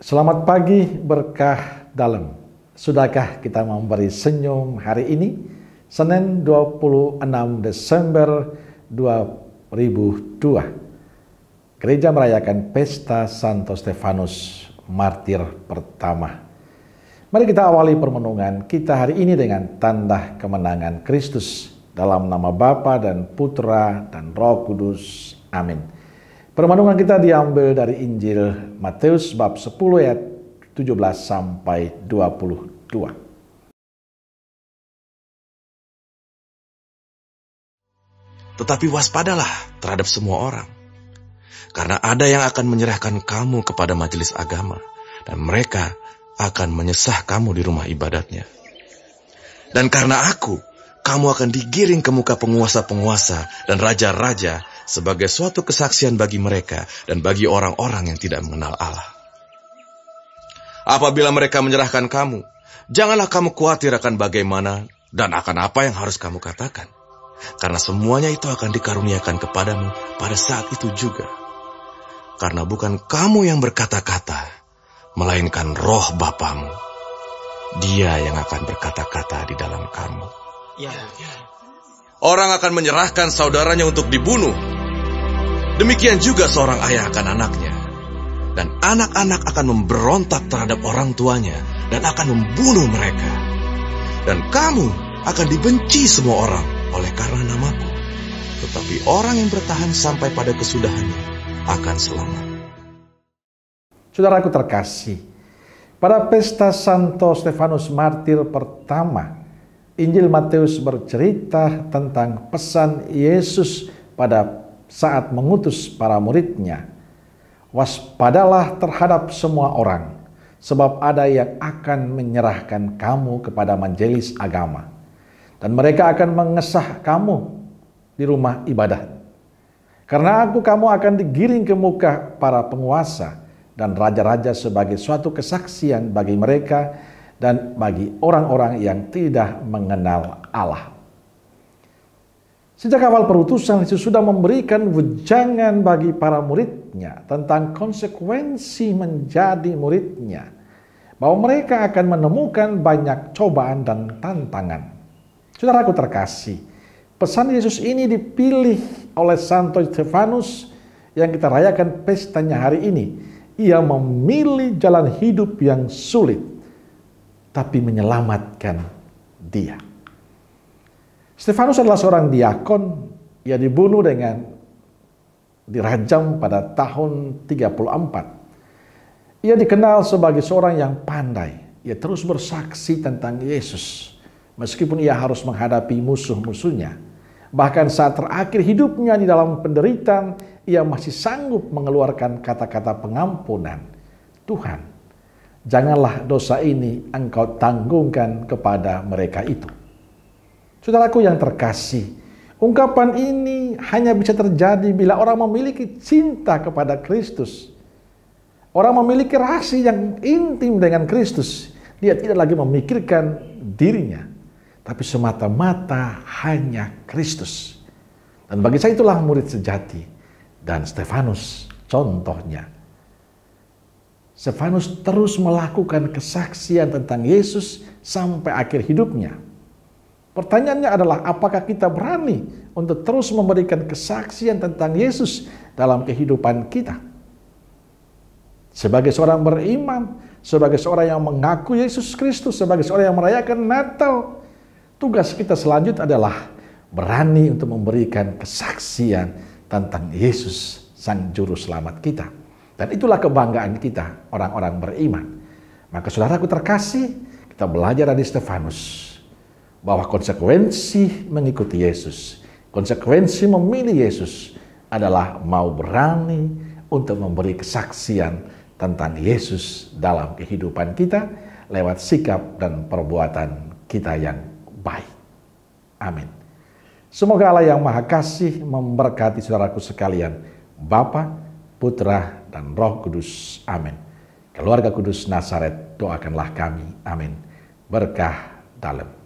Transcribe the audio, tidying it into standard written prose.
Selamat pagi berkah dalam. Sudahkah kita memberi senyum hari ini? Senin 26 Desember 2002. Gereja merayakan pesta Santo Stefanus, martir pertama. Mari kita awali permenungan kita hari ini dengan tanda kemenangan Kristus. Dalam nama Bapa dan Putra dan Roh Kudus. Amin. Permenungan kita diambil dari Injil Matius bab 10 ayat 17 sampai 22. Tetapi waspadalah terhadap semua orang, karena ada yang akan menyerahkan kamu kepada majelis agama, dan mereka akan menyesah kamu di rumah ibadatnya. Dan karena aku, kamu akan digiring ke muka penguasa-penguasa dan raja-raja sebagai suatu kesaksian bagi mereka dan bagi orang-orang yang tidak mengenal Allah. Apabila mereka menyerahkan kamu, janganlah kamu khawatir akan bagaimana dan akan apa yang harus kamu katakan, karena semuanya itu akan dikaruniakan kepadamu pada saat itu juga. Karena bukan kamu yang berkata-kata, melainkan Roh Bapamu. Dia yang akan berkata-kata di dalam kamu. Orang akan menyerahkan saudaranya untuk dibunuh. Demikian juga seorang ayah akan anaknya. Dan anak-anak akan memberontak terhadap orang tuanya dan akan membunuh mereka. Dan kamu akan dibenci semua orang oleh karena namaku. Tetapi orang yang bertahan sampai pada kesudahannya akan selamat. Saudaraku terkasih, pada pesta Santo Stefanus martir pertama, Injil Matius bercerita tentang pesan Yesus pada saat mengutus para muridnya. Waspadalah terhadap semua orang, sebab ada yang akan menyerahkan kamu kepada majelis agama, dan mereka akan mengesah kamu di rumah ibadat. Karena kamu akan digiring ke muka para penguasa dan raja-raja sebagai suatu kesaksian bagi mereka dan bagi orang-orang yang tidak mengenal Allah. Sejak awal perutusan, Yesus sudah memberikan wejangan bagi para muridnya tentang konsekuensi menjadi muridnya, bahwa mereka akan menemukan banyak cobaan dan tantangan. Saudaraku terkasih, pesan Yesus ini dipilih oleh Santo Stefanus yang kita rayakan pestanya hari ini. Ia memilih jalan hidup yang sulit, tapi menyelamatkan dia. Stefanus adalah seorang diakon. Ia dibunuh dengan dirajam pada tahun 34. Ia dikenal sebagai seorang yang pandai. Ia terus bersaksi tentang Yesus, meskipun ia harus menghadapi musuh-musuhnya. Bahkan saat terakhir hidupnya di dalam penderitaan, ia masih sanggup mengeluarkan kata-kata pengampunan. Tuhan, janganlah dosa ini engkau tanggungkan kepada mereka itu. Saudaraku yang terkasih, ungkapan ini hanya bisa terjadi bila orang memiliki cinta kepada Kristus. Orang memiliki relasi yang intim dengan Kristus. Dia tidak lagi memikirkan dirinya, tapi semata-mata hanya Kristus. Dan bagi saya itulah murid sejati. Dan Stefanus contohnya. Stefanus terus melakukan kesaksian tentang Yesus sampai akhir hidupnya. Pertanyaannya adalah, apakah kita berani untuk terus memberikan kesaksian tentang Yesus dalam kehidupan kita? Sebagai seorang beriman, sebagai seorang yang mengaku Yesus Kristus, sebagai seorang yang merayakan Natal, tugas kita selanjutnya adalah berani untuk memberikan kesaksian tentang Yesus, Sang Juru Selamat kita. Dan itulah kebanggaan kita, orang-orang beriman. Maka saudaraku terkasih, kita belajar dari Stefanus bahwa konsekuensi mengikuti Yesus, konsekuensi memilih Yesus adalah mau berani untuk memberi kesaksian tentang Yesus dalam kehidupan kita lewat sikap dan perbuatan kita yang baik. Amin. Semoga Allah yang Maha Kasih memberkati saudaraku sekalian, Bapa, Putra, dan Roh Kudus. Amin. Keluarga Kudus Nazaret, doakanlah kami. Amin. Berkah dalam.